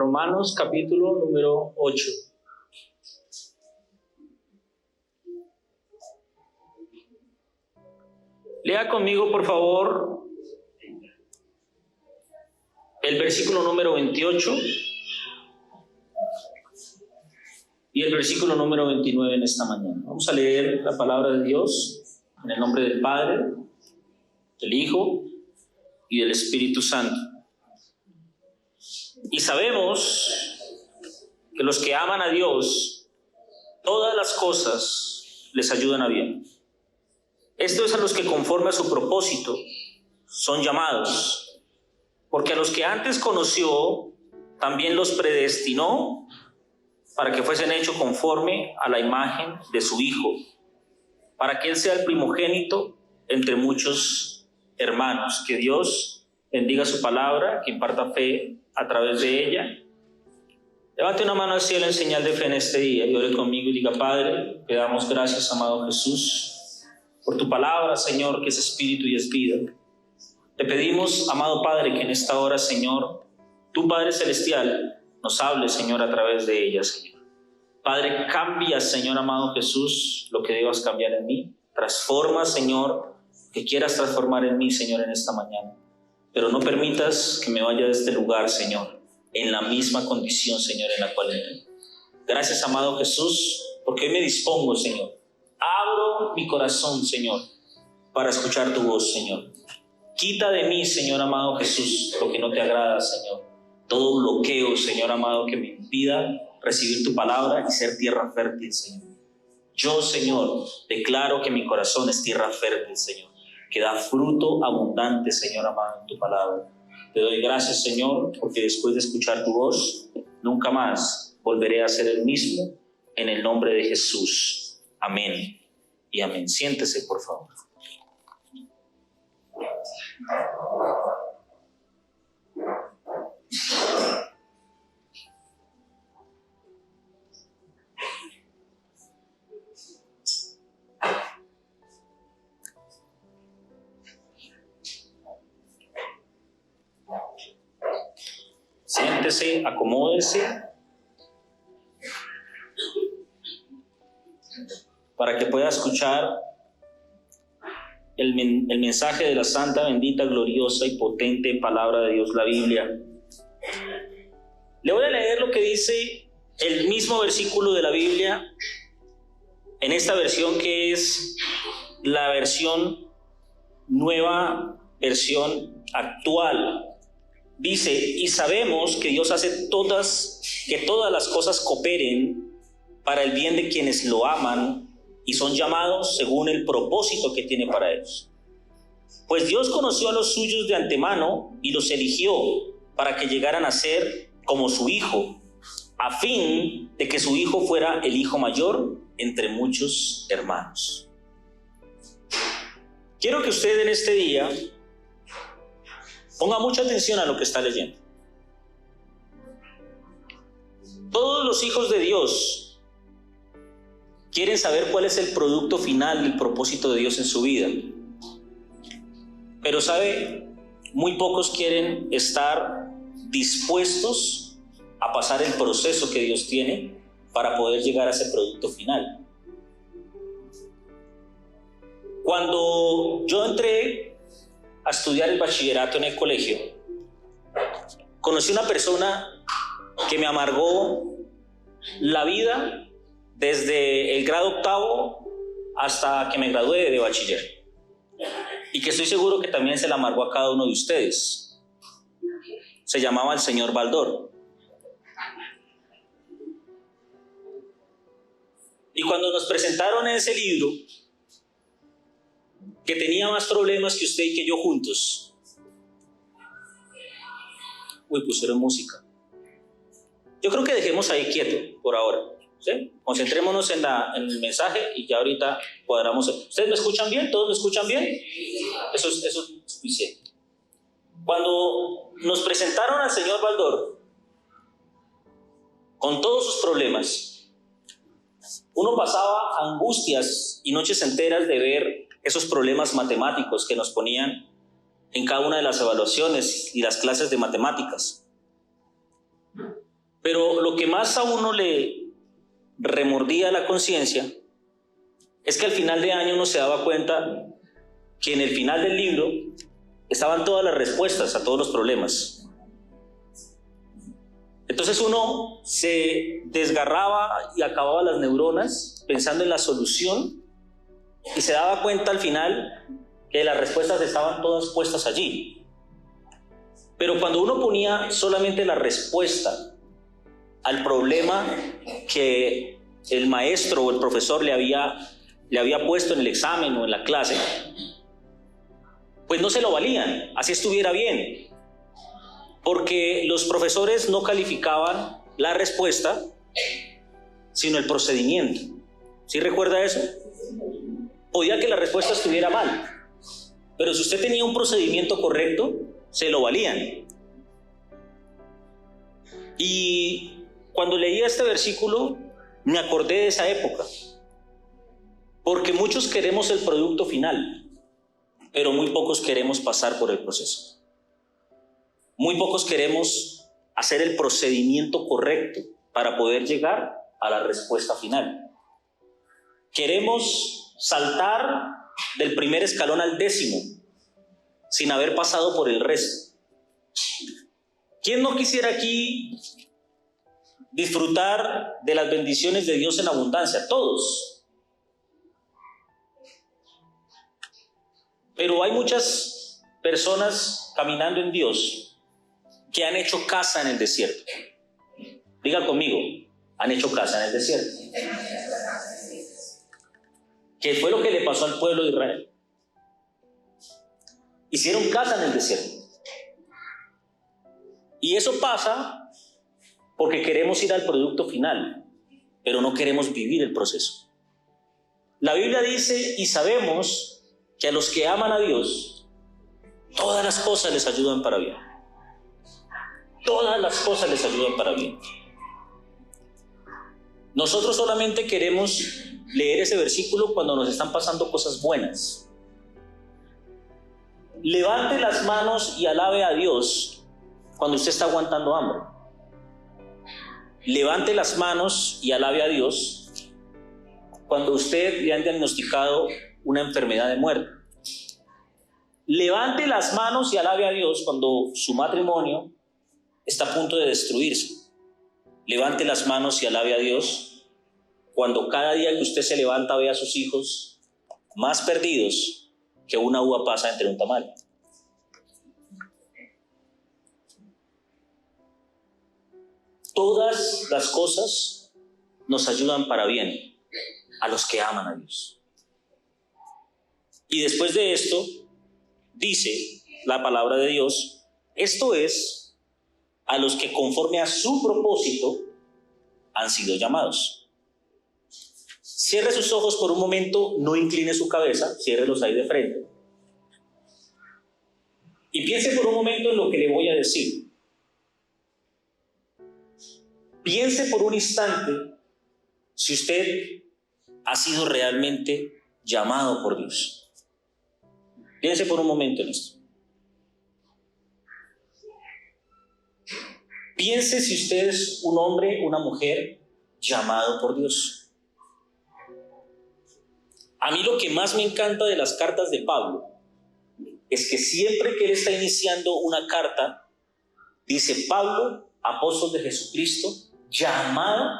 Romanos capítulo número 8. Lea conmigo, por favor, el versículo número 28 y el versículo número 29 en esta mañana. Vamos a leer la palabra de Dios en el nombre del Padre, del Hijo y del Espíritu Santo. Y sabemos que los que aman a Dios, todas las cosas les ayudan a bien. Esto es a los que conforme a su propósito son llamados, porque a los que antes conoció también los predestinó para que fuesen hechos conforme a la imagen de su Hijo, para que Él sea el primogénito entre muchos hermanos. Que Dios bendiga su palabra, que imparta fe a través de ella. Levante una mano al cielo en señal de fe en este día y ore conmigo y diga: Padre, te damos gracias, amado Jesús, por tu palabra, Señor, que es espíritu y es vida. Te pedimos, amado Padre, que en esta hora, Señor, tu Padre Celestial nos hable, Señor, a través de ella, Señor. Padre, cambia, Señor, amado Jesús, lo que debas cambiar en mí. Transforma, Señor, que quieras transformar en mí, Señor, en esta mañana. Pero no permitas que me vaya de este lugar, Señor, en la misma condición, Señor, en la cual entré. Gracias, amado Jesús, porque hoy me dispongo, Señor. Abro mi corazón, Señor, para escuchar tu voz, Señor. Quita de mí, Señor amado Jesús, lo que no te agrada, Señor. Todo bloqueo, Señor amado, que me impida recibir tu palabra y ser tierra fértil, Señor. Yo, Señor, declaro que mi corazón es tierra fértil, Señor, que da fruto abundante, Señor amado, en tu palabra. Te doy gracias, Señor, porque después de escuchar tu voz, nunca más volveré a ser el mismo, en el nombre de Jesús. Amén y amén. Siéntese, por favor. Siéntese, acomódese, para que pueda escuchar el mensaje de la santa, bendita, gloriosa y potente palabra de Dios, la Biblia. Le voy a leer lo que dice el mismo versículo de la Biblia en esta versión, que es la versión nueva, versión actual. Dice: y sabemos que Dios hace que todas las cosas cooperen para el bien de quienes lo aman y son llamados según el propósito que tiene para ellos. Pues Dios conoció a los suyos de antemano y los eligió para que llegaran a ser como su Hijo, a fin de que su Hijo fuera el hijo mayor entre muchos hermanos. Quiero que usted en este día ponga mucha atención a lo que está leyendo. Todos los hijos de Dios quieren saber cuál es el producto final, el propósito de Dios en su vida. Pero sabe, muy pocos quieren estar dispuestos a pasar el proceso que Dios tiene para poder llegar a ese producto final. Cuando yo entré a estudiar el bachillerato en el colegio, conocí una persona que me amargó la vida desde el grado octavo hasta que me gradué de bachiller, y que estoy seguro que también se la amargó a cada uno de ustedes. Se llamaba el señor Baldor. Y cuando nos presentaron ese libro, que tenía más problemas que usted y que yo juntos, pusieron música. Yo creo que dejemos ahí quieto por ahora, ¿sí? Concentrémonos en el mensaje y ya ahorita cuadramos. ¿Ustedes me escuchan bien? ¿Todos me escuchan bien? Eso es suficiente. Cuando nos presentaron al señor Baldor con todos sus problemas, uno pasaba angustias y noches enteras de ver esos problemas matemáticos que nos ponían en cada una de las evaluaciones y las clases de matemáticas. Pero lo que más a uno le remordía la conciencia es que al final de año uno se daba cuenta que en el final del libro estaban todas las respuestas a todos los problemas. Entonces uno se desgarraba y acababa las neuronas pensando en la solución y se daba cuenta al final que las respuestas estaban todas puestas allí. Pero cuando uno ponía solamente la respuesta al problema que el maestro o el profesor le había puesto en el examen o en la clase, pues no se lo valían, así estuviera bien, porque los profesores no calificaban la respuesta, sino el procedimiento. ¿Sí recuerda eso? Podía que la respuesta estuviera mal, pero si usted tenía un procedimiento correcto, se lo valían. Y cuando leía este versículo, me acordé de esa época, porque muchos queremos el producto final, pero muy pocos queremos pasar por el proceso. Muy pocos queremos hacer el procedimiento correcto para poder llegar a la respuesta final. Queremos saltar del primer escalón al 10º sin haber pasado por el resto. ¿Quién no quisiera aquí disfrutar de las bendiciones de Dios en abundancia? Todos. Pero hay muchas personas caminando en Dios que han hecho casa en el desierto. Diga conmigo, han hecho casa en el desierto. ¿Qué fue lo que le pasó al pueblo de Israel? Hicieron casa en el desierto. Y eso pasa porque queremos ir al producto final, pero no queremos vivir el proceso. La Biblia dice, y sabemos que a los que aman a Dios, todas las cosas les ayudan para bien. Todas las cosas les ayudan para bien. Nosotros solamente queremos leer ese versículo cuando nos están pasando cosas buenas. Levante las manos y alabe a Dios cuando usted está aguantando hambre. Levante las manos y alabe a Dios cuando usted le han diagnosticado una enfermedad de muerte. Levante las manos y alabe a Dios cuando su matrimonio está a punto de destruirse. Levante las manos y alabe a Dios cuando cada día que usted se levanta ve a sus hijos más perdidos que una uva pasa entre un tamal. Todas las cosas nos ayudan para bien a los que aman a Dios. Y después de esto, dice la palabra de Dios, esto es a los que conforme a su propósito han sido llamados. Cierre sus ojos por un momento, no incline su cabeza, ciérrelos ahí de frente. Y piense por un momento en lo que le voy a decir. Piense por un instante si usted ha sido realmente llamado por Dios. Piense por un momento en esto. Piense si usted es un hombre, una mujer llamado por Dios. A mí lo que más me encanta de las cartas de Pablo es que siempre que él está iniciando una carta, dice Pablo, apóstol de Jesucristo, llamado,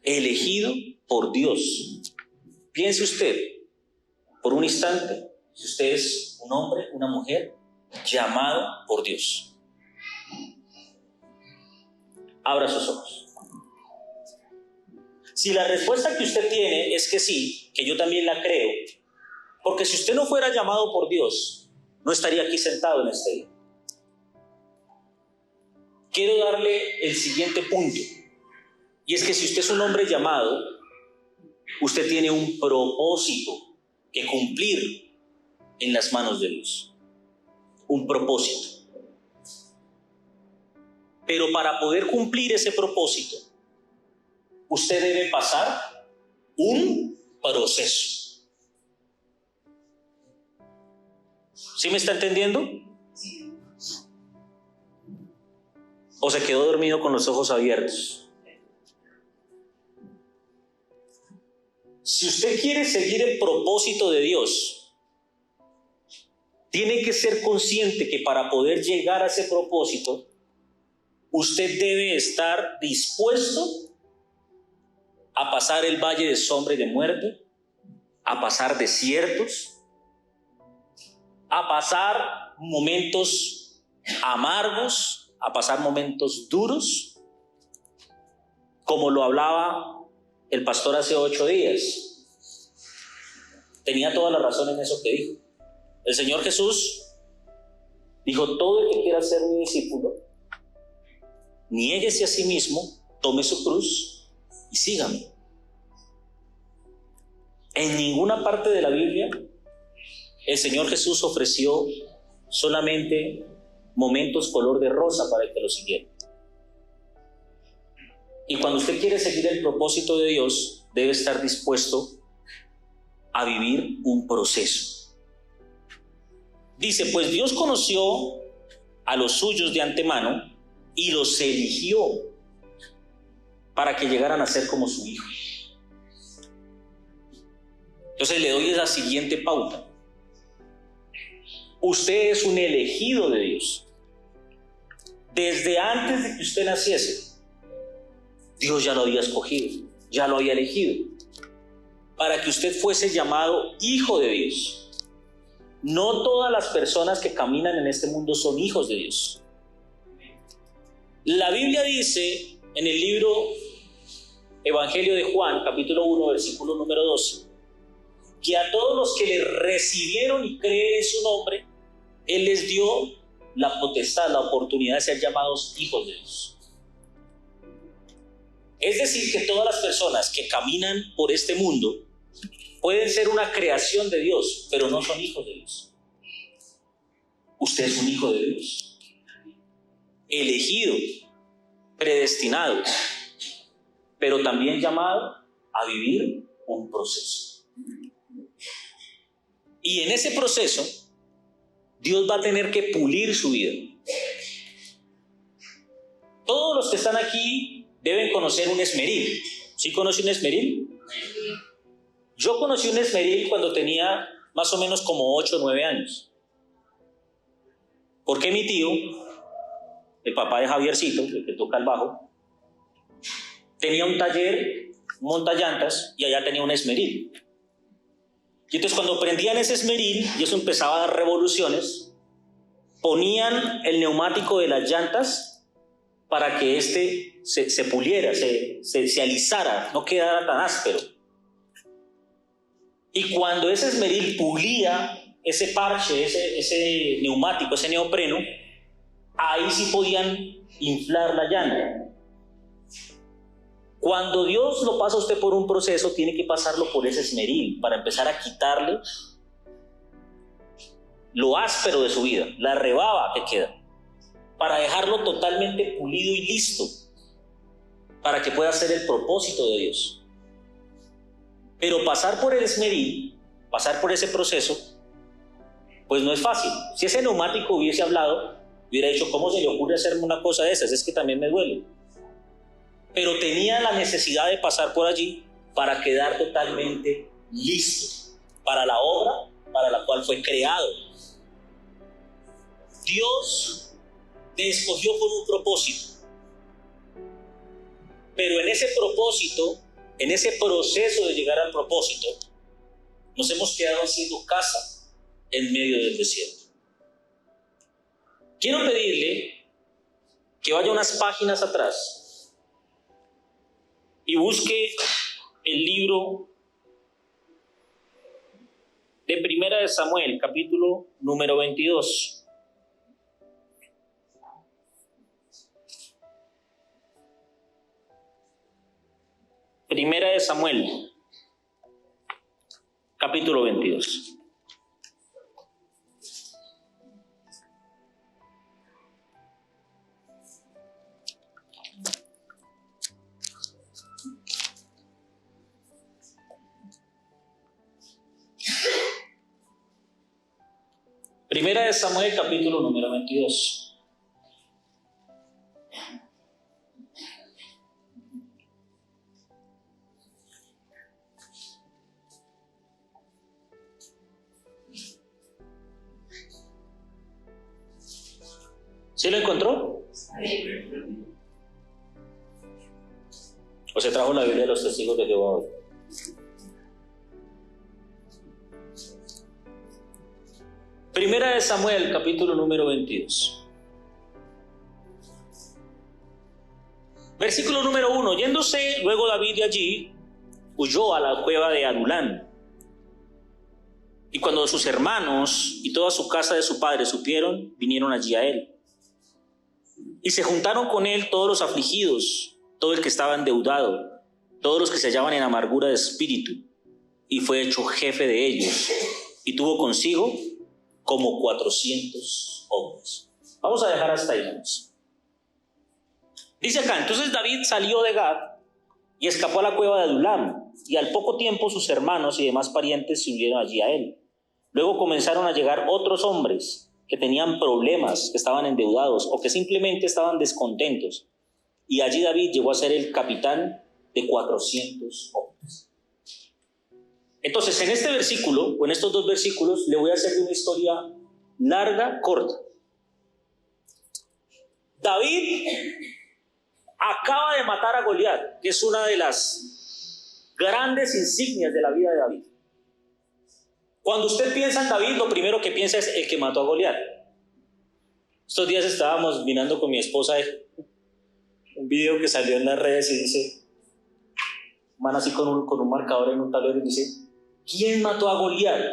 elegido por Dios. Piense usted por un instante si usted es un hombre, una mujer llamado por Dios. Abra sus ojos. Si la respuesta que usted tiene es que sí, que yo también la creo, porque si usted no fuera llamado por Dios, no estaría aquí sentado en este día. Quiero darle el siguiente punto, y es que si usted es un hombre llamado, usted tiene un propósito que cumplir en las manos de Dios. Un propósito. Pero para poder cumplir ese propósito, usted debe pasar un proceso. ¿Sí me está entendiendo? ¿O se quedó dormido con los ojos abiertos? Si usted quiere seguir el propósito de Dios, tiene que ser consciente que para poder llegar a ese propósito, usted debe estar dispuesto a pasar el valle de sombra y de muerte, a pasar desiertos, a pasar momentos amargos, a pasar momentos duros, como lo hablaba el pastor hace 8 días. Tenía toda la razón en eso que dijo. El Señor Jesús dijo: todo el que quiera ser mi discípulo, niéguese a sí mismo, tome su cruz y sígame. En ninguna parte de la Biblia el Señor Jesús ofreció solamente momentos color de rosa para el que lo siguiera. Y cuando usted quiere seguir el propósito de Dios, debe estar dispuesto a vivir un proceso. Dice: pues Dios conoció a los suyos de antemano y los eligió para que llegaran a ser como su Hijo. Entonces le doy la siguiente pauta. Usted es un elegido de Dios. Desde antes de que usted naciese, Dios ya lo había escogido, ya lo había elegido, para que usted fuese llamado hijo de Dios. No todas las personas que caminan en este mundo son hijos de Dios. La Biblia dice en el libro Evangelio de Juan, capítulo 1, versículo número 12, que a todos los que le recibieron y creen en su nombre, Él les dio la potestad, la oportunidad de ser llamados hijos de Dios. Es decir, que todas las personas que caminan por este mundo pueden ser una creación de Dios, pero no son hijos de Dios. Usted es un hijo de Dios, elegido, predestinado, pero también llamado a vivir un proceso. Y en ese proceso, Dios va a tener que pulir su vida. Todos los que están aquí deben conocer un esmeril. ¿Sí conoce un esmeril? Yo conocí un esmeril cuando tenía más o menos como 8 o 9 años. Porque mi tío, el papá de Javiercito, el que toca el bajo, tenía un taller, un montallantas, y allá tenía un esmeril. Y entonces cuando prendían ese esmeril y eso empezaba a dar revoluciones, ponían el neumático de las llantas para que este se puliera, se alisara, no quedara tan áspero. Y cuando ese esmeril pulía ese parche, ese neumático, ese neopreno, ahí sí podían inflar la llanta. Cuando Dios lo pasa a usted por un proceso, tiene que pasarlo por ese esmeril para empezar a quitarle lo áspero de su vida, la rebaba que queda, para dejarlo totalmente pulido y listo, para que pueda hacer el propósito de Dios. Pero pasar por el esmeril, pasar por ese proceso, pues no es fácil. Si ese neumático hubiese hablado, hubiera dicho: ¿cómo se le ocurre hacerme una cosa de esas? Es que también me duele. Pero tenía la necesidad de pasar por allí para quedar totalmente listo para la obra para la cual fue creado. Dios te escogió con un propósito, pero en ese propósito, en ese proceso de llegar al propósito, nos hemos quedado haciendo casa en medio del desierto. Quiero pedirle que vaya unas páginas atrás y busque el libro de Primera de Samuel, capítulo número 22. Primera de Samuel, capítulo 22. Primera de Samuel, capítulo número 22. ¿Sí lo encontró? ¿O se trajo la Biblia de los testigos de Jehová hoy? Primera de Samuel, capítulo número 22. Versículo número 1. Yéndose luego David de allí, huyó a la cueva de Adulán. Y cuando sus hermanos y toda su casa de su padre supieron, vinieron allí a él. Y se juntaron con él todos los afligidos, todo el que estaba endeudado, todos los que se hallaban en amargura de espíritu, y fue hecho jefe de ellos, y tuvo consigo como 400 hombres. Vamos a dejar hasta ahí, vamos. Dice acá, entonces David salió de Gad y escapó a la cueva de Adulam, y al poco tiempo sus hermanos y demás parientes se unieron allí a él. Luego comenzaron a llegar otros hombres que tenían problemas, que estaban endeudados o que simplemente estaban descontentos. Y allí David llegó a ser el capitán de 400 hombres. Entonces, en este versículo, o en estos dos versículos, le voy a hacer una historia larga, corta. David acaba de matar a Goliat, que es una de las grandes insignias de la vida de David. Cuando usted piensa en David, lo primero que piensa es el que mató a Goliat. Estos días estábamos mirando con mi esposa un video que salió en las redes y dice, man así con un marcador en un tablero y dice, ¿quién mató a Goliat?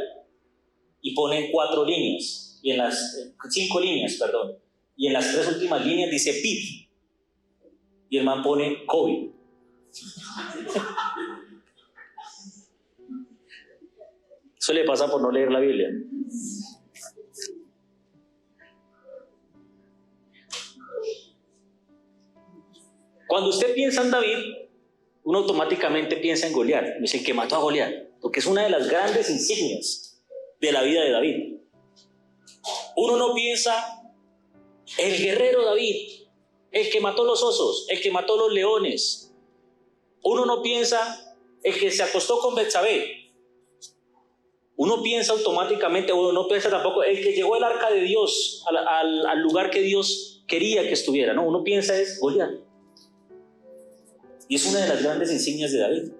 Y pone 4 líneas, y en las 5 líneas, perdón, y en las 3 últimas líneas dice Pit, y el man pone COVID. Eso le pasa por no leer la Biblia. Cuando usted piensa en David, uno automáticamente piensa en Goliat. Es el que mató a Goliat, porque es una de las grandes insignias de la vida de David. Uno no piensa el guerrero David, el que mató los osos, el que mató los leones. Uno no piensa el que se acostó con Betsabé. Uno piensa automáticamente, uno no piensa tampoco el que llevó el arca de Dios al lugar que Dios quería que estuviera. No, uno piensa es Goliat. Y es una de las grandes insignias de David.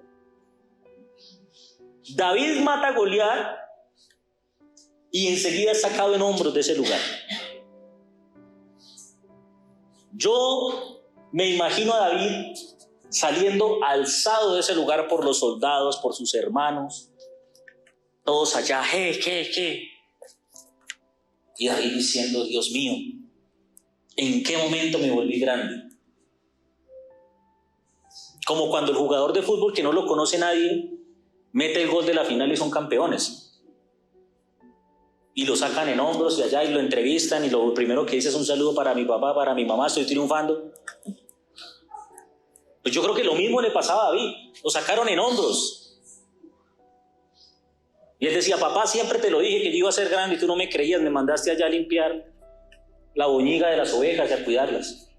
David mata a Goliat y enseguida es sacado en hombros de ese lugar. Yo me imagino a David saliendo alzado de ese lugar por los soldados, por sus hermanos, todos allá, ¿qué? Y David diciendo, Dios mío, ¿en qué momento me volví grande? Como cuando el jugador de fútbol que no lo conoce nadie mete el gol de la final y son campeones. Y lo sacan en hombros y allá y lo entrevistan y lo primero que dice es un saludo para mi papá, para mi mamá, estoy triunfando. Pues yo creo que lo mismo le pasaba a David, lo sacaron en hombros. Y él decía, papá, siempre te lo dije que yo iba a ser grande y tú no me creías, me mandaste allá a limpiar la boñiga de las ovejas y a cuidarlas.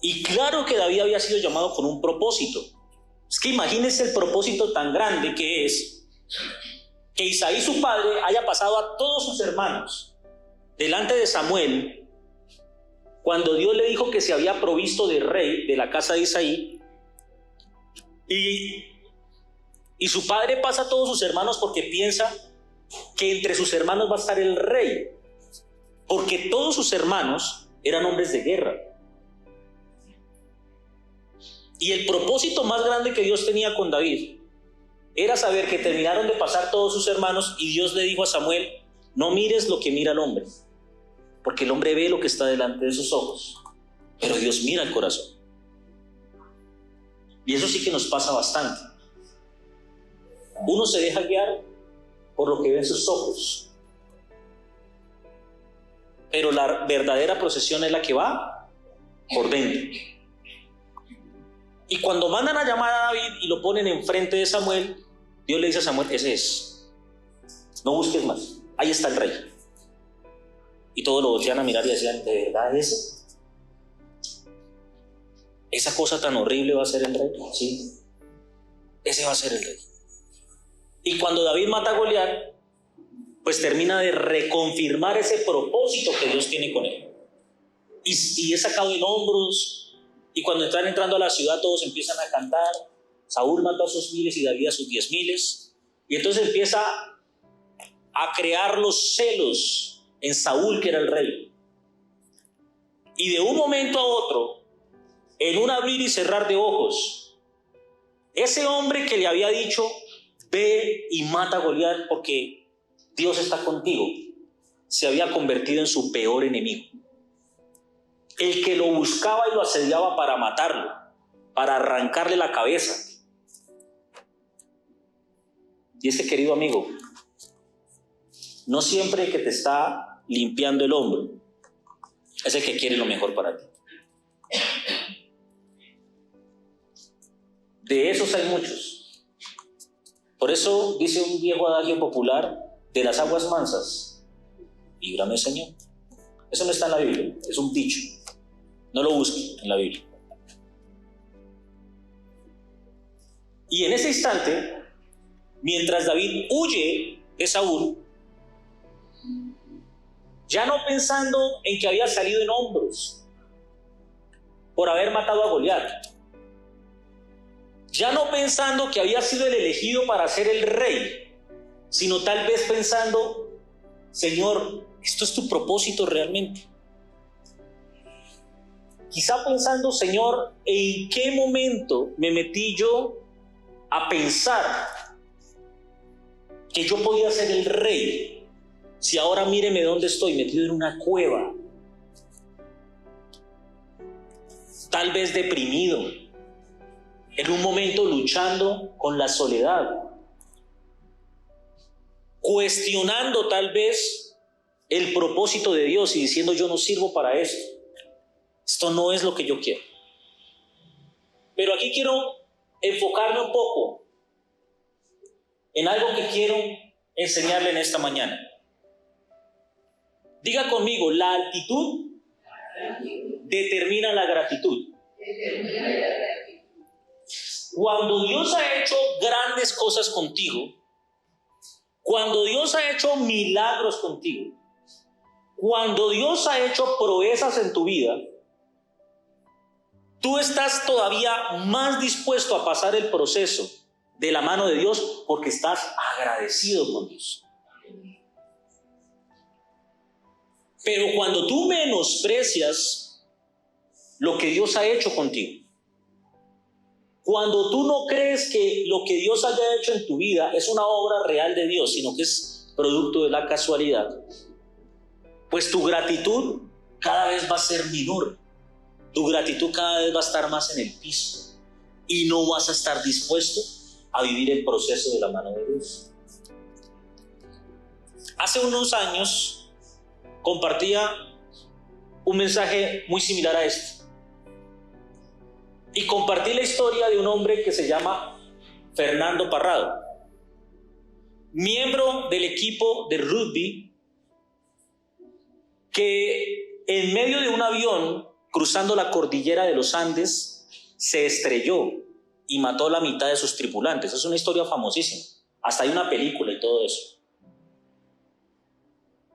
Y claro que David había sido llamado con un propósito. Es que imagínense el propósito tan grande que es que Isaí, su padre, haya pasado a todos sus hermanos delante de Samuel cuando Dios le dijo que se había provisto de rey de la casa de Isaí, y su padre pasa a todos sus hermanos porque piensa que entre sus hermanos va a estar el rey, porque todos sus hermanos eran hombres de guerra. Y el propósito más grande que Dios tenía con David era saber que terminaron de pasar todos sus hermanos y Dios le dijo a Samuel, no mires lo que mira el hombre, porque el hombre ve lo que está delante de sus ojos, pero Dios mira el corazón. Y eso sí que nos pasa bastante. Uno se deja guiar por lo que ven sus ojos, pero la verdadera procesión es la que va por dentro. Y cuando mandan a llamar a David y lo ponen enfrente de Samuel, Dios le dice a Samuel, ese es, no busques más, ahí está el rey. Y todos lo voltean a mirar y decían, ¿de verdad ese? ¿Esa cosa tan horrible va a ser el rey? Sí, ese va a ser el rey. Y cuando David mata a Goliat, pues termina de reconfirmar ese propósito que Dios tiene con él. Y es sacado en hombros, y cuando están entrando a la ciudad todos empiezan a cantar. Saúl mató a sus 1000 y David a sus 10,000. Y entonces empieza a crear los celos en Saúl, que era el rey. Y de un momento a otro, en un abrir y cerrar de ojos, ese hombre que le había dicho, ve y mata a Goliat porque Dios está contigo, se había convertido en su peor enemigo. El que lo buscaba y lo asediaba para matarlo, para arrancarle la cabeza. Y ese querido amigo, no siempre el que te está limpiando el hombro es el que quiere lo mejor para ti. De esos hay muchos. Por eso dice un viejo adagio popular, de las aguas mansas, líbrame, Señor. Eso no está en la Biblia, es un dicho. No lo busquen en la Biblia. Y en ese instante, mientras David huye de Saúl, ya no pensando en que había salido en hombros por haber matado a Goliat, ya no pensando que había sido el elegido para ser el rey, sino tal vez pensando, Señor, ¿esto es tu propósito realmente? Quizá pensando, Señor, ¿en qué momento me metí yo a pensar que yo podía ser el rey? Si ahora míreme dónde estoy, metido en una cueva, tal vez deprimido, en un momento luchando con la soledad, cuestionando tal vez el propósito de Dios y diciendo, yo no sirvo para esto no es lo que yo quiero. Pero aquí quiero enfocarme un poco en algo que quiero enseñarle en esta mañana. Diga conmigo, la altitud determina la gratitud. Cuando Dios ha hecho grandes cosas contigo, cuando Dios ha hecho milagros contigo, cuando Dios ha hecho proezas en tu vida, tú estás todavía más dispuesto a pasar el proceso de la mano de Dios porque estás agradecido con Dios. Pero cuando tú menosprecias lo que Dios ha hecho contigo, cuando tú no crees que lo que Dios haya hecho en tu vida es una obra real de Dios, sino que es producto de la casualidad, pues tu gratitud cada vez va a ser menor. Tu gratitud cada vez va a estar más en el piso y no vas a estar dispuesto a vivir el proceso de la mano de Dios. Hace unos años compartía un mensaje muy similar a este. Y compartí la historia de un hombre que se llama Fernando Parrado, miembro del equipo de rugby, que en medio de un avión cruzando la cordillera de los Andes se estrelló y mató a la mitad de sus tripulantes. Es una historia famosísima, hasta hay una película y todo eso.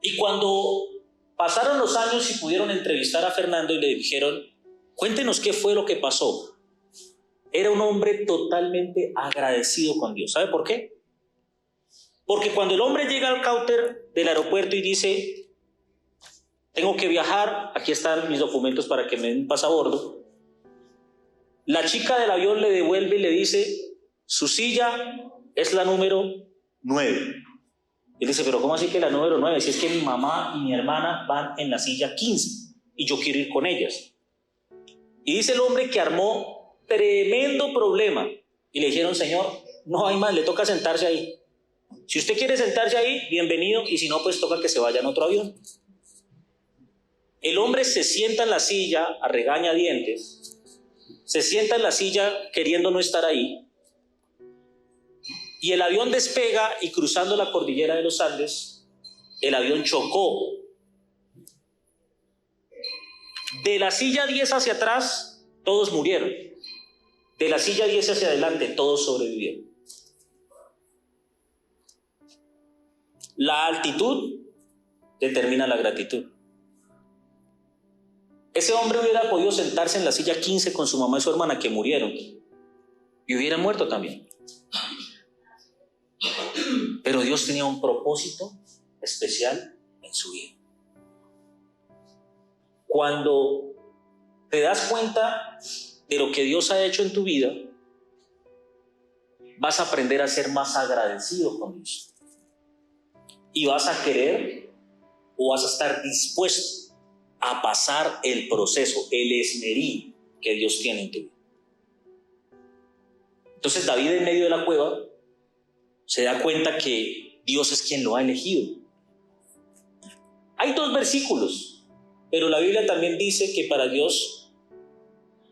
Y cuando pasaron los años y pudieron entrevistar a Fernando y le dijeron, cuéntenos qué fue lo que pasó. Era un hombre totalmente agradecido con Dios. ¿Sabe por qué? Porque cuando el hombre llega al counter del aeropuerto y dice, tengo que viajar, aquí están mis documentos para que me den pasabordo, la chica del avión le devuelve y le dice, su silla es la número 9. Él dice, pero ¿cómo así que la número 9? Si es que mi mamá y mi hermana van en la silla 15 y yo quiero ir con ellas. Y dice el hombre que armó tremendo problema y le dijeron, señor, no hay más, le toca sentarse ahí. Si usted quiere sentarse ahí, bienvenido, y si no, pues toca que se vaya en otro avión. El hombre se sienta en la silla a regañadientes, se sienta en la silla queriendo no estar ahí, y el avión despega y cruzando la cordillera de los Andes, el avión chocó. De la silla 10 hacia atrás, todos murieron. De la silla 10 hacia adelante, todos sobrevivieron. La altitud determina la gratitud. Ese hombre hubiera podido sentarse en la silla 15 con su mamá y su hermana que murieron y hubiera muerto también. Pero Dios tenía un propósito especial en su vida. Cuando te das cuenta de lo que Dios ha hecho en tu vida, vas a aprender a ser más agradecido con Dios. Y vas a querer o vas a estar dispuesto a pasar el proceso, el esmerín que Dios tiene en tu vida. Entonces David, en medio de la cueva, se da cuenta que Dios es quien lo ha elegido. Hay 2 versículos, pero la Biblia también dice que para Dios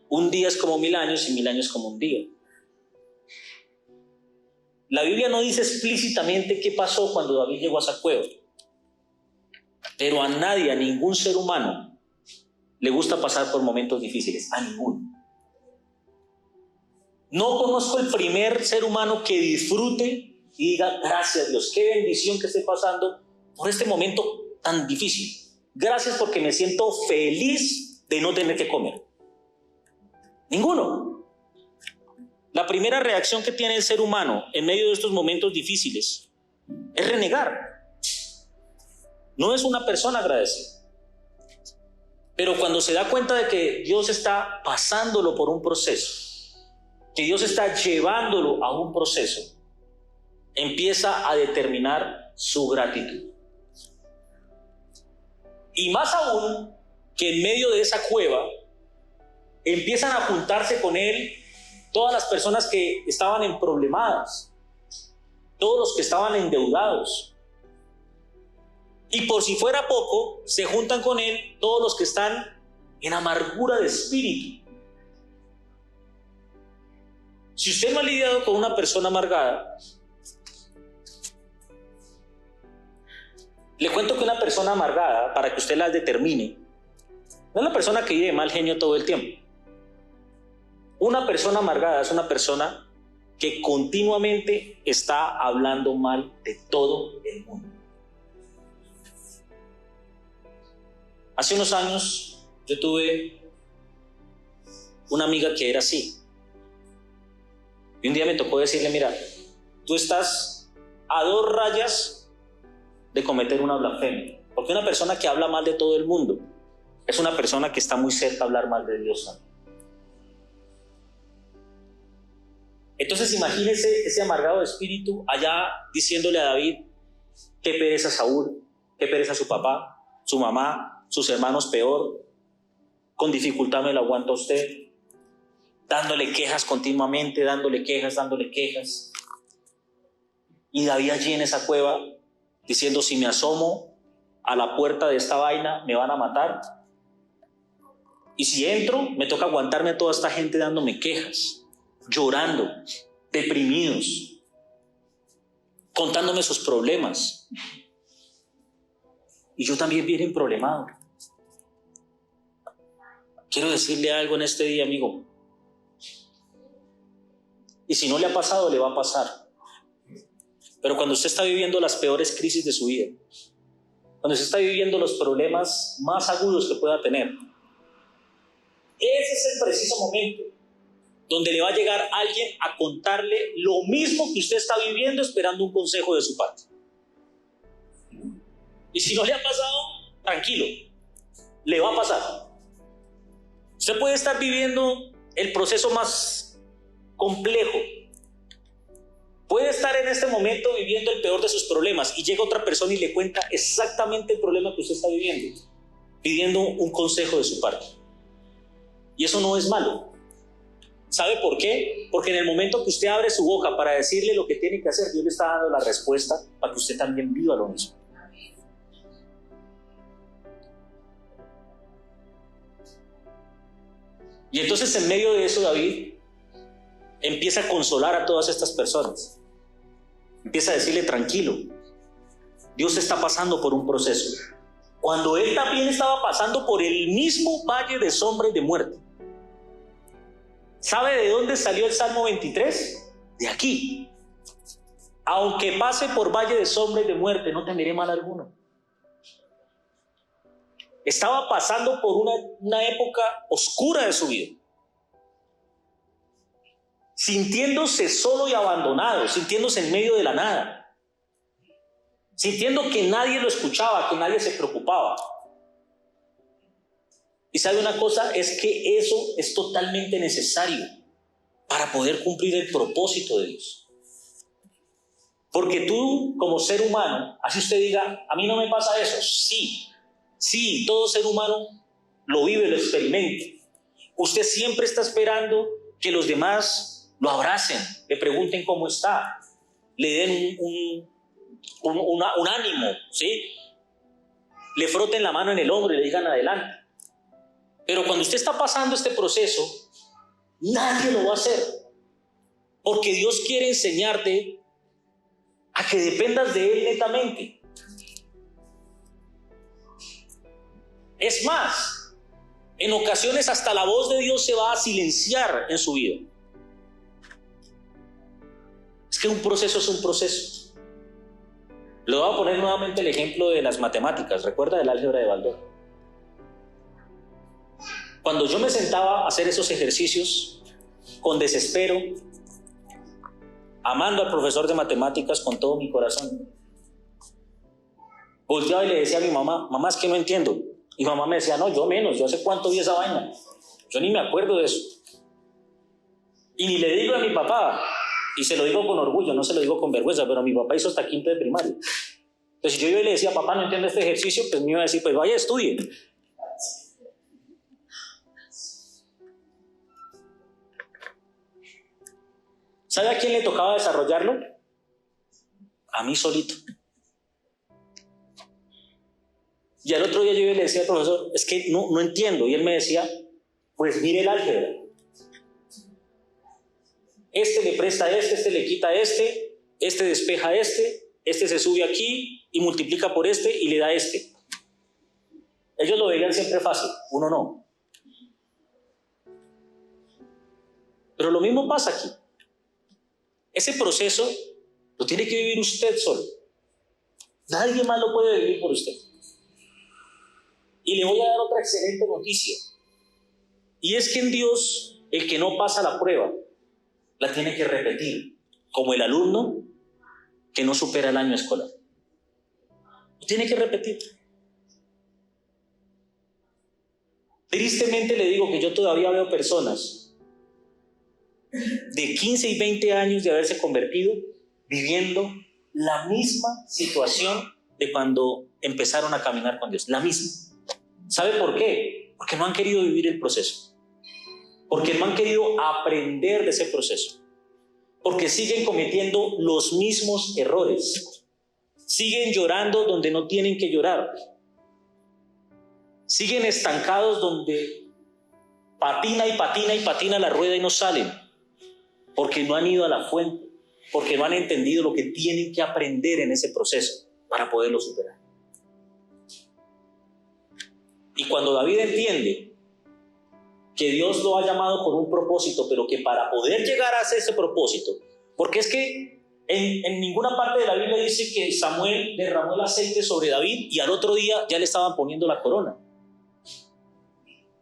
un día es como 1000 años y 1000 años como un día. La Biblia no dice explícitamente qué pasó cuando David llegó a esa cueva, pero a nadie, a ningún ser humano, le gusta pasar por momentos difíciles, a ninguno. No conozco el primer ser humano que disfrute y diga: gracias Dios, qué bendición que esté pasando por este momento tan difícil. Gracias porque me siento feliz de no tener que comer. Ninguno. La primera reacción que tiene el ser humano en medio de estos momentos difíciles es renegar. No es una persona agradecida. Pero cuando se da cuenta de que Dios está pasándolo por un proceso, que Dios está llevándolo a un proceso, empieza a determinar su gratitud. Y más aún, que en medio de esa cueva empiezan a juntarse con él todas las personas que estaban emproblemadas, todos los que estaban endeudados. Y por si fuera poco, se juntan con él todos los que están en amargura de espíritu. Si usted no ha lidiado con una persona amargada, le cuento que una persona amargada, para que usted la determine, no es la persona que vive de mal genio todo el tiempo. Una persona amargada es una persona que continuamente está hablando mal de todo el mundo. Hace unos años yo tuve una amiga que era así. Y un día me tocó decirle: mira, tú estás a 2 rayas de cometer una blasfemia. Porque una persona que habla mal de todo el mundo es una persona que está muy cerca de hablar mal de Dios también. Entonces imagínese ese amargado de espíritu allá diciéndole a David: qué pereza Saúl, qué pereza su papá, su mamá, sus hermanos peor, con dificultad me lo aguanta usted, dándole quejas continuamente, dándole quejas. Y David allí en esa cueva diciendo: si me asomo a la puerta de esta vaina me van a matar, y si entro me toca aguantarme a toda esta gente dándome quejas, llorando, deprimidos, contándome sus problemas, y yo también bien problemado. Quiero decirle algo en este día, amigo, y si no le ha pasado, le va a pasar. Pero cuando usted está viviendo las peores crisis de su vida, cuando usted está viviendo los problemas más agudos que pueda tener, ese es el preciso momento donde le va a llegar alguien a contarle lo mismo que usted está viviendo, esperando un consejo de su parte. Y si no le ha pasado, tranquilo, le va a pasar. Usted puede estar viviendo el proceso más complejo, puede estar en este momento viviendo el peor de sus problemas, y llega otra persona y le cuenta exactamente el problema que usted está viviendo, pidiendo un consejo de su parte. Y eso no es malo. ¿Sabe por qué? Porque en el momento que usted abre su boca para decirle lo que tiene que hacer, Dios le está dando la respuesta para que usted también viva lo mismo. Y entonces, en medio de eso, David empieza a consolar a todas estas personas. Empieza a decirle: tranquilo, Dios está pasando por un proceso. Cuando él también estaba pasando por el mismo valle de sombra y de muerte. ¿Sabe de dónde salió el Salmo 23? De aquí. Aunque pase por valle de sombra y de muerte, no temeré mal alguno. Estaba pasando por una época oscura de su vida, sintiéndose solo y abandonado, sintiéndose en medio de la nada, sintiendo que nadie lo escuchaba, que nadie se preocupaba. Y sabe una cosa, es que eso es totalmente necesario para poder cumplir el propósito de Dios. Porque tú, como ser humano, así usted diga, a mí no me pasa eso. Sí, todo ser humano lo vive, lo experimenta. Usted siempre está esperando que los demás lo abracen, le pregunten cómo está, le den un ánimo, ¿sí? Le froten la mano en el hombro y le digan adelante. Pero cuando usted está pasando este proceso, nadie lo va a hacer. Porque Dios quiere enseñarte a que dependas de Él netamente. Es más, en ocasiones hasta la voz de Dios se va a silenciar en su vida. Es que un proceso es un proceso. Le voy a poner nuevamente el ejemplo de las matemáticas. ¿Recuerda del álgebra de Baldor? Cuando yo me sentaba a hacer esos ejercicios con desespero, amando al profesor de matemáticas con todo mi corazón, volteaba y le decía a mi mamá, mamá, es que no entiendo. Y mamá me decía, no, yo menos, yo hace cuánto vi esa vaina, yo ni me acuerdo de eso. Y ni le digo a mi papá, y se lo digo con orgullo, no se lo digo con vergüenza, pero mi papá hizo hasta quinto de primaria. Entonces si yo le decía, papá, no entiendo este ejercicio, pues me iba a decir, pues vaya, estudie. ¿Sabe a quién le tocaba desarrollarlo? A mí solito. Y al otro día yo le decía al profesor, es que no entiendo. Y él me decía, pues mire el álgebra. Este le presta a este le quita a este despeja a este se sube aquí y multiplica por este y le da este. Ellos lo veían siempre fácil, uno no. Pero lo mismo pasa aquí. Ese proceso lo tiene que vivir usted solo. Nadie más lo puede vivir por usted. Y le voy a dar otra excelente noticia. Y es que en Dios, el que no pasa la prueba, la tiene que repetir, como el alumno que no supera el año escolar. Lo tiene que repetir. Tristemente le digo que yo todavía veo personas de 15 y 20 años de haberse convertido, viviendo la misma situación de cuando empezaron a caminar con Dios, la misma. ¿Sabe por qué? Porque no han querido vivir el proceso, porque no han querido aprender de ese proceso, porque siguen cometiendo los mismos errores, siguen llorando donde no tienen que llorar, siguen estancados donde patina y patina y patina la rueda y no salen, porque no han ido a la fuente, porque no han entendido lo que tienen que aprender en ese proceso para poderlo superar. Y cuando David entiende que Dios lo ha llamado con un propósito, pero que para poder llegar a hacer ese propósito, porque es que en ninguna parte de la Biblia dice que Samuel derramó el aceite sobre David y al otro día ya le estaban poniendo la corona.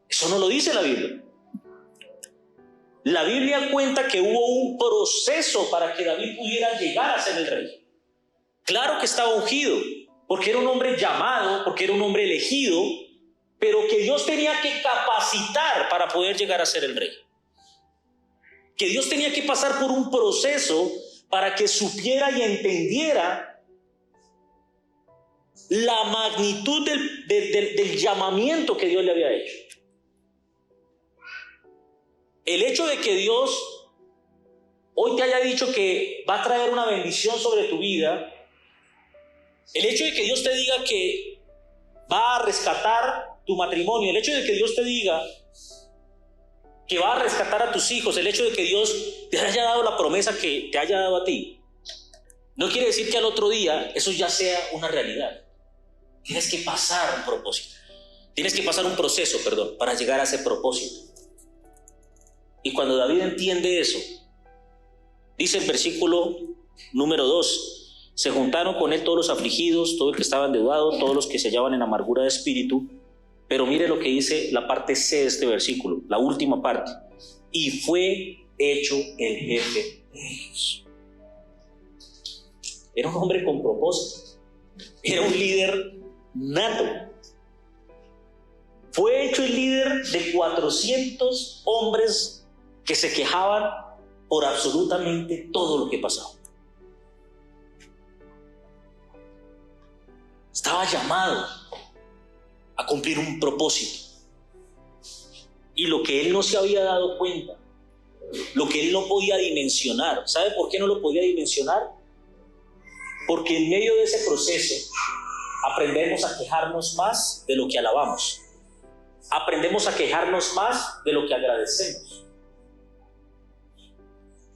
Eso no lo dice la Biblia. La Biblia cuenta que hubo un proceso para que David pudiera llegar a ser el rey. Claro que estaba ungido, porque era un hombre llamado, porque era un hombre elegido, pero que Dios tenía que capacitar para poder llegar a ser el rey. Que Dios tenía que pasar por un proceso para que supiera y entendiera la magnitud del llamamiento que Dios le había hecho. El hecho de que Dios hoy te haya dicho que va a traer una bendición sobre tu vida, el hecho de que Dios te diga que va a rescatar tu matrimonio, el hecho de que Dios te diga que va a rescatar a tus hijos, el hecho de que Dios te haya dado la promesa que te haya dado a ti, no quiere decir que al otro día eso ya sea una realidad. Tienes que pasar un propósito, tienes que pasar un proceso, para llegar a ese propósito. Y cuando David entiende eso, dice el versículo Número 2, se juntaron con él todos los afligidos, todo el que estaba endeudado, todos los que se hallaban en amargura de espíritu. Pero mire lo que dice la parte C de este versículo, la última parte. Y fue hecho el jefe de ellos. Era un hombre con propósito, era un líder nato. Fue hecho el líder de 400 hombres que se quejaban por absolutamente todo lo que pasaba. Estaba llamado a cumplir un propósito. Y lo que él no se había dado cuenta, lo que él no podía dimensionar, ¿sabe por qué no lo podía dimensionar? Porque en medio de ese proceso aprendemos a quejarnos más de lo que alabamos. Aprendemos a quejarnos más de lo que agradecemos.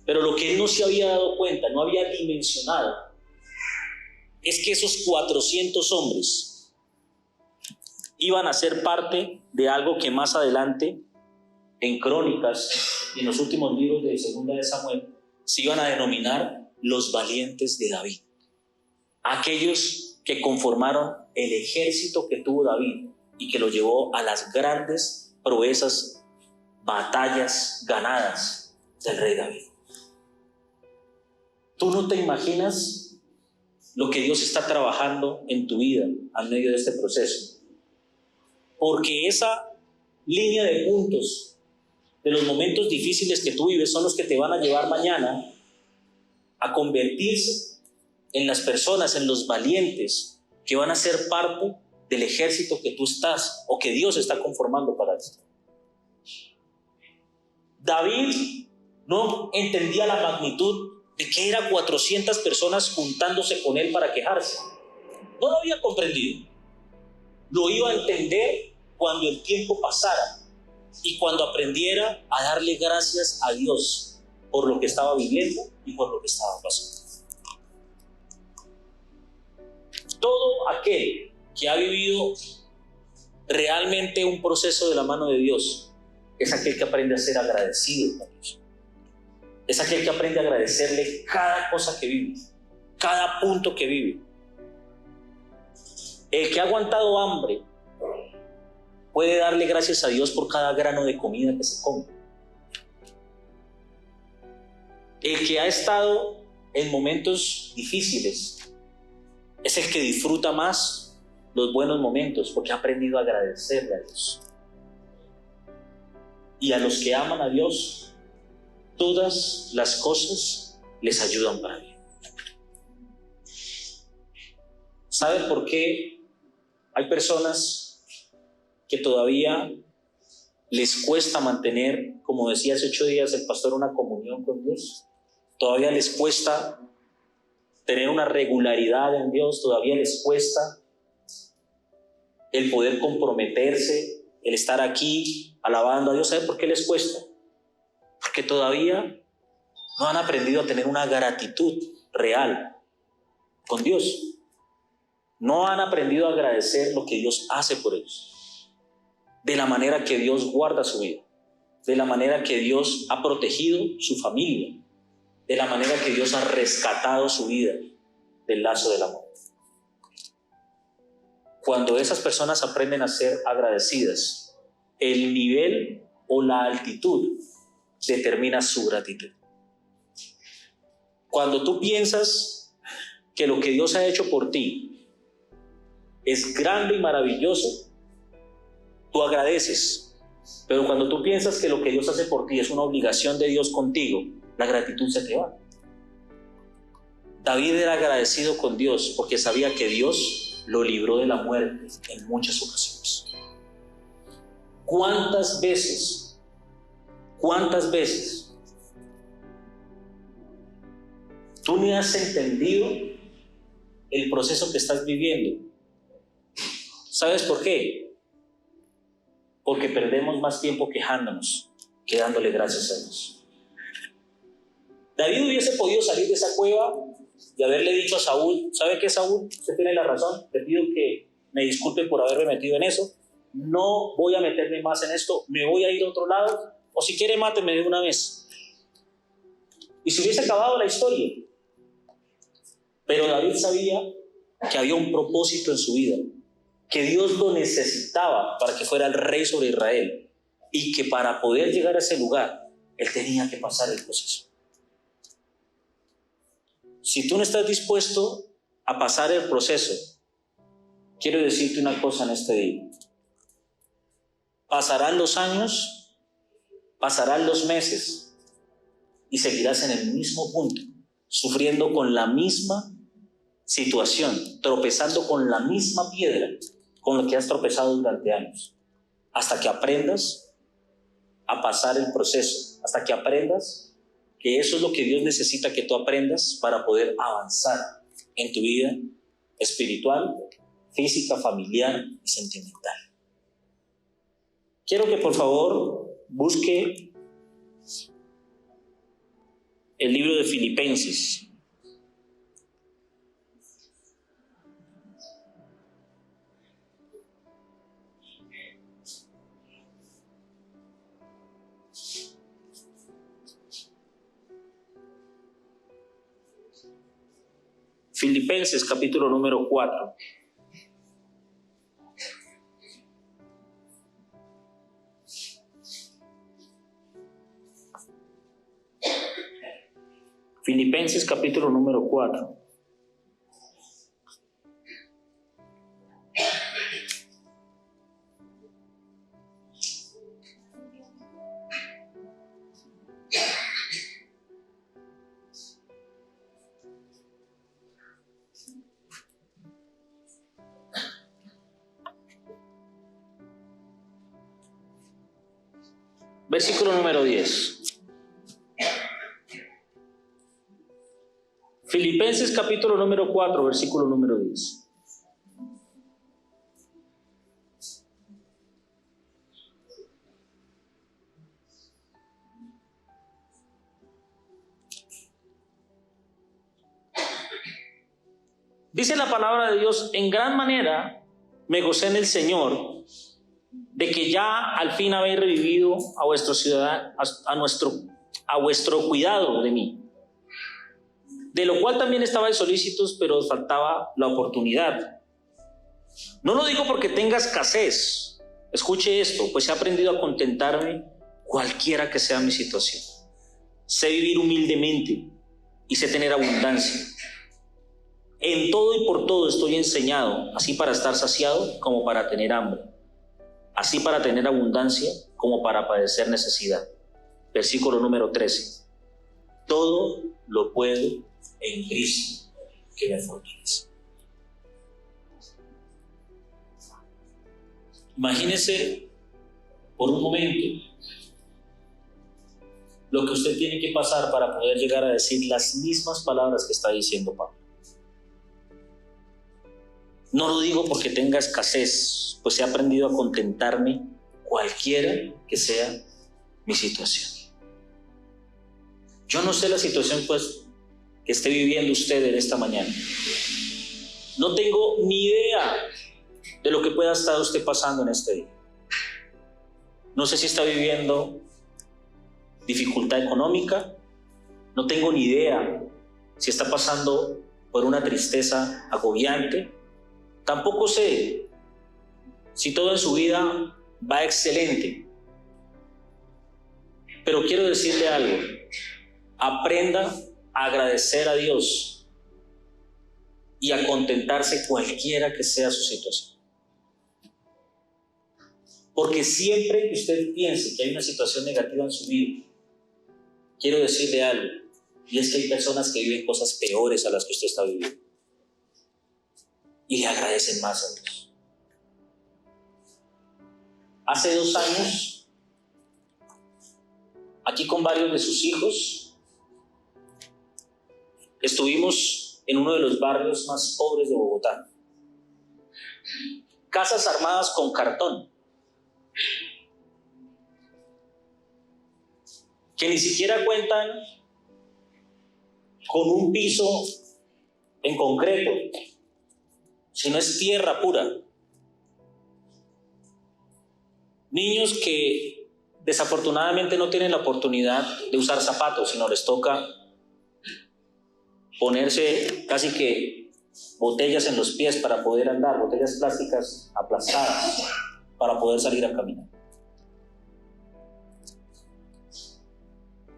Pero lo que él no se había dado cuenta, no había dimensionado, es que esos 400 hombres iban a ser parte de algo que más adelante, en Crónicas y en los últimos libros de Segunda de Samuel, se iban a denominar los valientes de David. Aquellos que conformaron el ejército que tuvo David y que lo llevó a las grandes proezas, batallas ganadas del rey David. Tú no te imaginas lo que Dios está trabajando en tu vida al medio de este proceso, porque esa línea de puntos de los momentos difíciles que tú vives son los que te van a llevar mañana a convertirse en las personas, en los valientes que van a ser parte del ejército que tú estás o que Dios está conformando para ti. David no entendía la magnitud de que eran 400 personas juntándose con él para quejarse. No lo había comprendido. Lo iba a entender cuando el tiempo pasara y cuando aprendiera a darle gracias a Dios por lo que estaba viviendo y por lo que estaba pasando. Todo aquel que ha vivido realmente un proceso de la mano de Dios es aquel que aprende a ser agradecido con Dios. Es aquel que aprende a agradecerle cada cosa que vive, cada punto que vive. El que ha aguantado hambre puede darle gracias a Dios por cada grano de comida que se come. El que ha estado en momentos difíciles es el que disfruta más los buenos momentos porque ha aprendido a agradecerle a Dios. Y a los que aman a Dios, todas las cosas les ayudan para bien. ¿Saben por qué hay personas que todavía les cuesta mantener, como decía hace 8 días el pastor, una comunión con Dios? Todavía les cuesta tener una regularidad en Dios, todavía les cuesta el poder comprometerse, el estar aquí alabando a Dios. ¿Saben por qué les cuesta? Porque todavía no han aprendido a tener una gratitud real con Dios. No han aprendido a agradecer lo que Dios hace por ellos, de la manera que Dios guarda su vida, de la manera que Dios ha protegido su familia, de la manera que Dios ha rescatado su vida del lazo del amor. Cuando esas personas aprenden a ser agradecidas, el nivel o la altitud determina su gratitud. Cuando tú piensas que lo que Dios ha hecho por ti es grande y maravilloso, tú agradeces. Pero cuando tú piensas que lo que Dios hace por ti es una obligación de Dios contigo, la gratitud se te va. David era agradecido con Dios porque sabía que Dios lo libró de la muerte en muchas ocasiones. ¿Cuántas veces tú ni has entendido el proceso que estás viviendo? ¿Sabes por qué? Porque perdemos más tiempo quejándonos que dándole gracias a Dios. David hubiese podido salir de esa cueva y haberle dicho a Saúl: ¿sabe qué, Saúl? Usted tiene la razón, le pido que me disculpe por haberme metido en eso, no voy a meterme más en esto, me voy a ir a otro lado, o si quiere máteme de una vez. Y se hubiese acabado la historia. Pero David sabía que había un propósito en su vida, que Dios lo necesitaba para que fuera el rey sobre Israel y que para poder llegar a ese lugar, él tenía que pasar el proceso. Si tú no estás dispuesto a pasar el proceso, quiero decirte una cosa en este día. Pasarán los años, pasarán los meses y seguirás en el mismo punto, sufriendo con la misma situación, tropezando con la misma piedra con la que has tropezado durante años, hasta que aprendas a pasar el proceso, hasta que aprendas que eso es lo que Dios necesita que tú aprendas para poder avanzar en tu vida espiritual, física, familiar y sentimental. Quiero que por favor busque el libro de Filipenses. Filipenses capítulo número 4. Filipenses capítulo número 4. Versículo número 10. Filipenses capítulo número 4, versículo número 10. Dice la palabra de Dios: en gran manera me gocé en el Señor, de que ya al fin habéis revivido a vuestro ciudadano, a vuestro cuidado de mí, de lo cual también estabais solícitos, pero os faltaba la oportunidad. No lo digo porque tenga escasez, escuche esto, pues he aprendido a contentarme cualquiera que sea mi situación. Sé vivir humildemente y sé tener abundancia. En todo y por todo estoy enseñado, así para estar saciado como para tener hambre, así para tener abundancia como para padecer necesidad. Versículo número 13. Todo lo puedo en Cristo que me fortalece. Imagínese por un momento lo que usted tiene que pasar para poder llegar a decir las mismas palabras que está diciendo Pablo. No lo digo porque tenga escasez, pues he aprendido a contentarme cualquiera que sea mi situación. Yo no sé la situación pues que esté viviendo usted en esta mañana. No tengo ni idea de lo que pueda estar usted pasando en este día. No sé si está viviendo dificultad económica, no tengo ni idea si está pasando por una tristeza agobiante. Tampoco sé si todo en su vida va excelente. Pero quiero decirle algo: aprenda a agradecer a Dios y a contentarse cualquiera que sea su situación. Porque siempre que usted piense que hay una situación negativa en su vida, quiero decirle algo, y es que hay personas que viven cosas peores a las que usted está viviendo y le agradecen más a Dios. Hace 2 años, aquí con varios de sus hijos, estuvimos en uno de los barrios más pobres de Bogotá. Casas armadas con cartón, que ni siquiera cuentan con un piso en concreto, sino es tierra pura. Niños que desafortunadamente no tienen la oportunidad de usar zapatos, sino les toca ponerse casi que botellas en los pies para poder andar, botellas plásticas aplastadas para poder salir a caminar.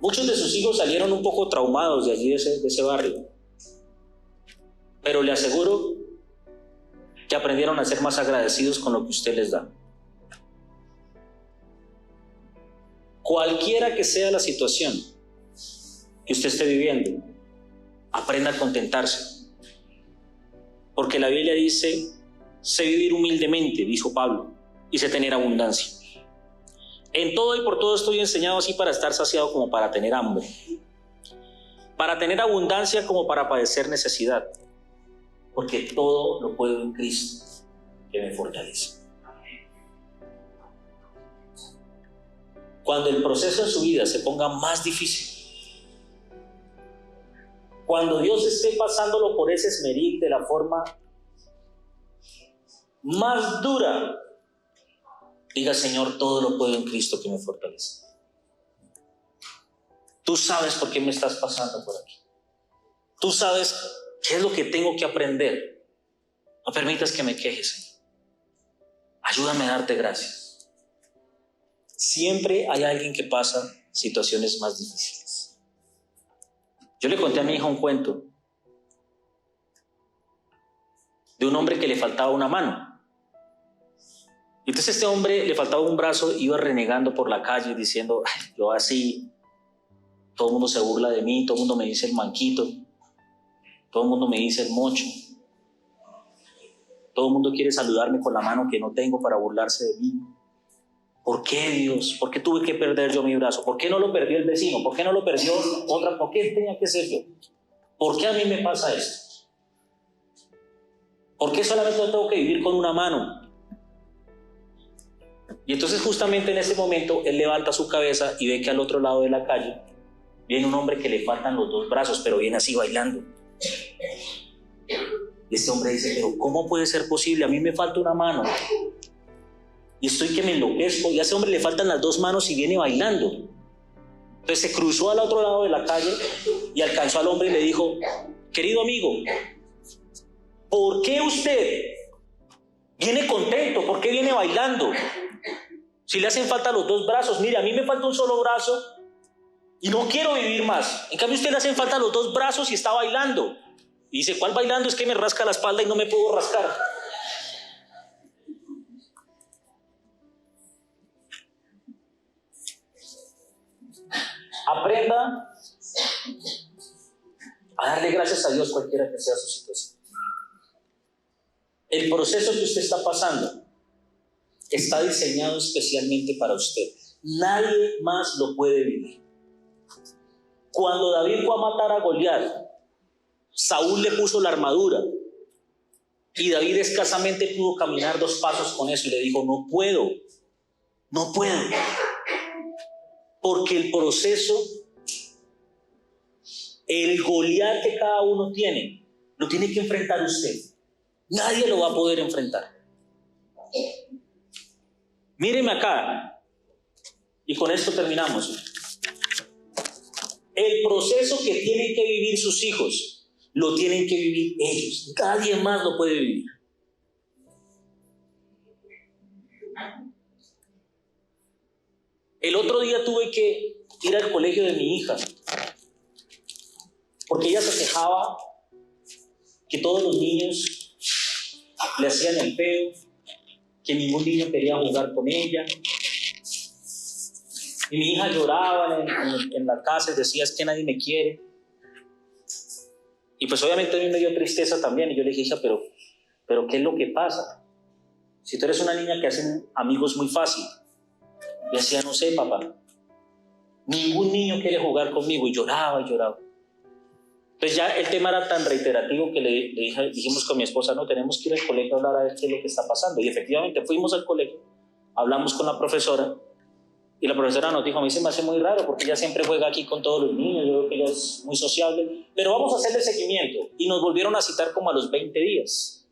Muchos de sus hijos salieron un poco traumados de allí, de ese barrio, pero le aseguro que aprendieron a ser más agradecidos con lo que usted les da. Cualquiera que sea la situación que usted esté viviendo, aprenda a contentarse. Porque la Biblia dice, sé vivir humildemente, dijo Pablo, y sé tener abundancia. En todo y por todo estoy enseñado así para estar saciado como para tener hambre, para tener abundancia como para padecer necesidad, porque todo lo puedo en Cristo que me fortalece. Cuando el proceso en su vida se ponga más difícil, cuando Dios esté pasándolo por ese esmeril de la forma más dura, diga: Señor, todo lo puedo en Cristo que me fortalece. Tú sabes por qué me estás pasando por aquí. Tú sabes qué es lo que tengo que aprender. No permitas que me quejes, Señor. Ayúdame a darte gracias. Siempre hay alguien que pasa situaciones más difíciles. Yo le conté a mi hija un cuento de un hombre que le faltaba una mano. Y entonces este hombre le faltaba un brazo, iba renegando por la calle diciendo: yo así, todo el mundo se burla de mí, todo el mundo me dice el manquito, todo el mundo me dice el mocho, todo el mundo quiere saludarme con la mano que no tengo para burlarse de mí. ¿Por qué, Dios? ¿Por qué tuve que perder yo mi brazo? ¿Por qué no lo perdió el vecino? ¿Por qué no lo perdió otra? ¿Por qué tenía que ser yo? ¿Por qué a mí me pasa esto? ¿Por qué solamente tengo que vivir con una mano? Y entonces justamente en ese momento él levanta su cabeza y ve que al otro lado de la calle viene un hombre que le faltan los dos brazos, pero viene así bailando. Y este hombre dice: pero ¿cómo puede ser posible? A mí me falta una mano y estoy que me enloquezco, y a ese hombre le faltan las dos manos y viene bailando. Entonces se cruzó al otro lado de la calle y alcanzó al hombre y le dijo: querido amigo, ¿por qué usted viene contento? ¿Por qué viene bailando? Si le hacen falta los dos brazos, mire, a mí me falta un solo brazo y no quiero vivir más. En cambio, a usted le hacen falta los dos brazos y está bailando. Y dice: ¿cuál bailando? Es que me rasca la espalda y no me puedo rascar. Aprenda a darle gracias a Dios cualquiera que sea su situación. El proceso que usted está pasando está diseñado especialmente para usted. Nadie más lo puede vivir. Cuando David fue a matar a Goliat, Saúl le puso la armadura y David escasamente pudo caminar 2 pasos con eso y le dijo: no puedo. Porque el proceso, el Goliat que cada uno tiene, lo tiene que enfrentar usted. Nadie lo va a poder enfrentar. Míreme acá, y con esto terminamos. El proceso que tienen que vivir sus hijos, lo tienen que vivir ellos. Nadie más lo puede vivir. El otro día tuve que ir al colegio de mi hija, porque ella se quejaba que todos los niños le hacían el feo, que ningún niño quería jugar con ella. Y mi hija lloraba en la casa y decía: es que nadie me quiere. Y pues obviamente a mí me dio tristeza también. Y yo le dije: hija, pero ¿qué es lo que pasa? Si tú eres una niña que hacen amigos muy fácil. Y decía: no sé, papá, ningún niño quiere jugar conmigo. Y lloraba y lloraba. Entonces ya el tema era tan reiterativo que dijimos con mi esposa: no, tenemos que ir al colegio a hablar a ver qué es lo que está pasando. Y efectivamente fuimos al colegio, hablamos con la profesora, y la profesora nos dijo: a mí se me hace muy raro porque ella siempre juega aquí con todos los niños, yo creo que ella es muy sociable, pero vamos a hacerle seguimiento. Y nos volvieron a citar como a los 20 días.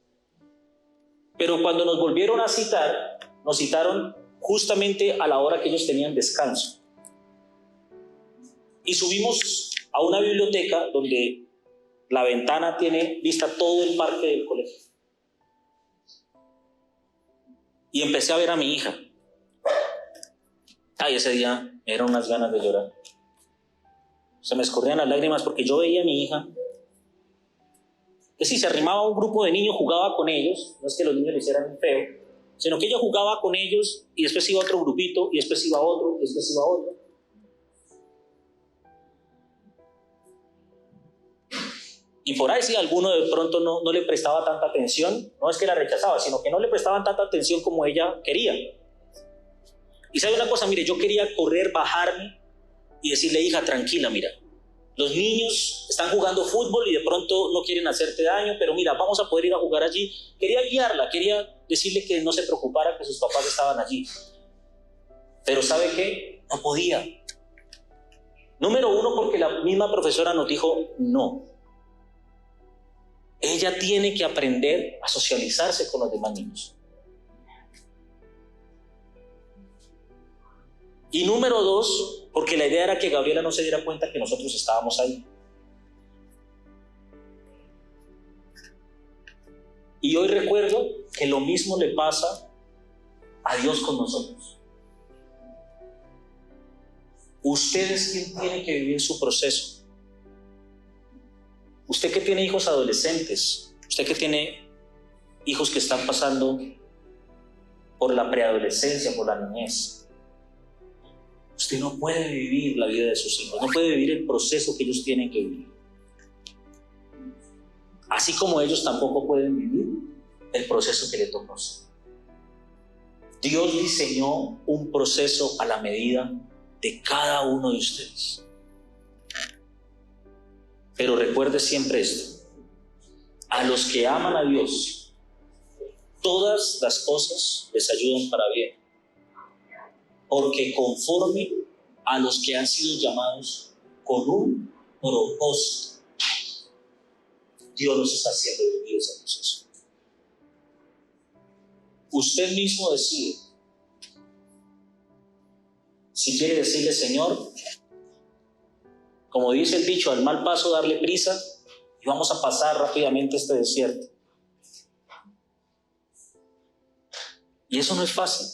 Pero cuando nos volvieron a citar, nos citaron justamente a la hora que ellos tenían descanso. Y subimos a una biblioteca donde La ventana tiene vista todo el parque del colegio. Y empecé a ver a mi hija. Ay, ese día me dieron unas ganas de llorar. Se me escurrían las lágrimas porque yo veía a mi hija que si se arrimaba a un grupo de niños, jugaba con ellos. No es que los niños le hicieran un feo, sino que ella jugaba con ellos y después iba a otro grupito y después iba a otro y después iba a otro. Y por ahí si alguno de pronto no le prestaba tanta atención, no es que la rechazaba, sino que no le prestaban tanta atención como ella quería. Y sabe una cosa, mire, yo quería correr, bajarme y decirle, hija, tranquila, mira, los niños están jugando fútbol y de pronto no quieren hacerte daño, pero mira, vamos a poder ir a jugar allí. Quería guiarla, quería decirle que no se preocupara, que sus papás estaban allí. Pero ¿sabe qué? No podía. Número uno, porque la misma profesora nos dijo no. Ella tiene que aprender a socializarse con los demás niños. Y número dos, porque la idea era que Gabriela no se diera cuenta que nosotros estábamos ahí. Y hoy recuerdo que lo mismo le pasa a Dios con nosotros. Usted es quien tiene que vivir su proceso. Usted que tiene hijos adolescentes, usted que tiene hijos que están pasando por la preadolescencia, por la niñez, usted no puede vivir la vida de sus hijos, no puede vivir el proceso que ellos tienen que vivir. Así como ellos tampoco pueden vivir el proceso que le tocó a usted. Dios diseñó un proceso a la medida de cada uno de ustedes. Pero recuerde siempre esto: a los que aman a Dios, todas las cosas les ayudan para bien, porque conforme a los que han sido llamados con un propósito, Dios los está haciendo vivir ese proceso. Usted mismo decide si quiere decirle, Señor, como dice el dicho, al mal paso darle prisa y vamos a pasar rápidamente este desierto. Y eso no es fácil.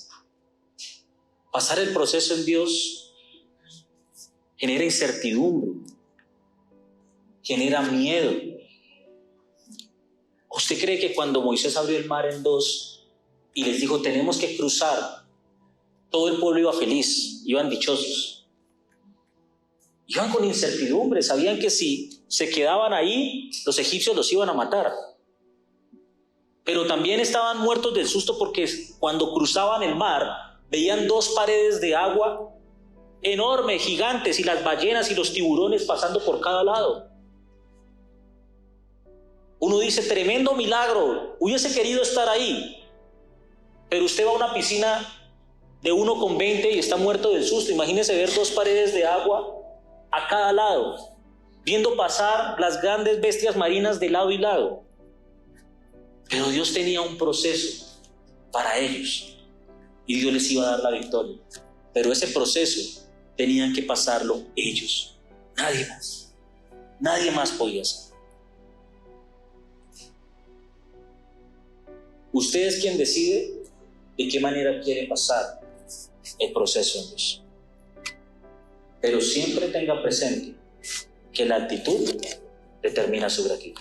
Pasar el proceso en Dios genera incertidumbre, genera miedo. ¿Usted cree que cuando Moisés abrió el mar en dos y les dijo, tenemos que cruzar, todo el pueblo iba feliz, iban dichosos? Iban con incertidumbre, sabían que si se quedaban ahí, los egipcios los iban a matar. Pero también estaban muertos del susto porque cuando cruzaban el mar, veían dos paredes de agua enormes, gigantes, y las ballenas y los tiburones pasando por cada lado. Uno dice, tremendo milagro, hubiese querido estar ahí. Pero usted va a una piscina de 1,20 y está muerto del susto. Imagínese ver dos paredes de agua a cada lado, viendo pasar las grandes bestias marinas de lado y lado. Pero Dios tenía un proceso para ellos y Dios les iba a dar la victoria. Pero ese proceso tenían que pasarlo ellos, nadie más. Nadie más podía hacerlo. Usted es quien decide de qué manera quiere pasar el proceso en Dios. Pero siempre tenga presente que la actitud determina su gratitud.